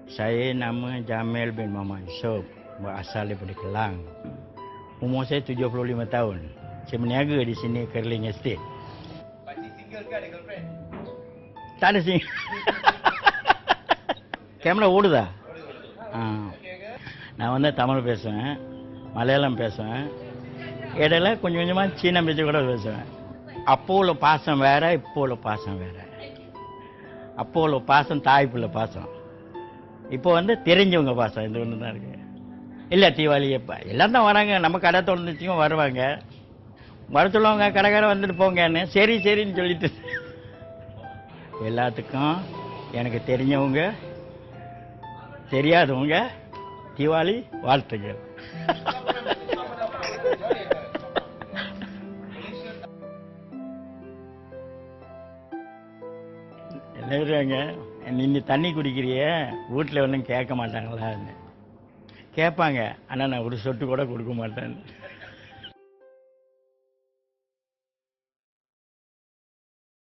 Saya nama Jamil bin Muhammad Yusof, berasal daripada Kelang. Umur saya 75 tahun. Saya berniaga di sini Kerling Estate. Pakcik single ke ada girlfriend? Tak ada sini. Camera ஓடுதா? நான் வந்து தமிழ் பேசுவேன், மலையாளம் பேசுவேன், இடையில கொஞ்சம் கொஞ்சமாக சீன பேச்சு கூட பேசுவேன். அப்போ உள்ள பாசம் வேற, இப்போ உள்ள பாசம் வேற. அப்போ உள்ள பாசம் தாய் பிள்ளை பாசம், இப்போ வந்து தெரிஞ்சவங்க பாசம், இது ஒன்று தான் இருக்கு. இல்லை தீபாவளி எப்போ எல்லாம் தான் வராங்க, நம்ம கடை திறந்துச்சுங்க வருவாங்க, வர சொல்லுவாங்க கடைக்கார வந்துட்டு போங்கன்னு. சரி சரின்னு சொல்லிட்டு எல்லாத்துக்கும் எனக்கு தெரிஞ்சவங்க தெரியாதவங்க தீபாவளி வாழ்த்துக்கள். என்னங்க நீ தண்ணி குடிக்கிறிய வீட்டில் ஒன்றும் கேட்க மாட்டாங்களா? கேட்பாங்க, ஆனால் நான் ஒரு சொட்டு கூட கொடுக்க மாட்டேன்.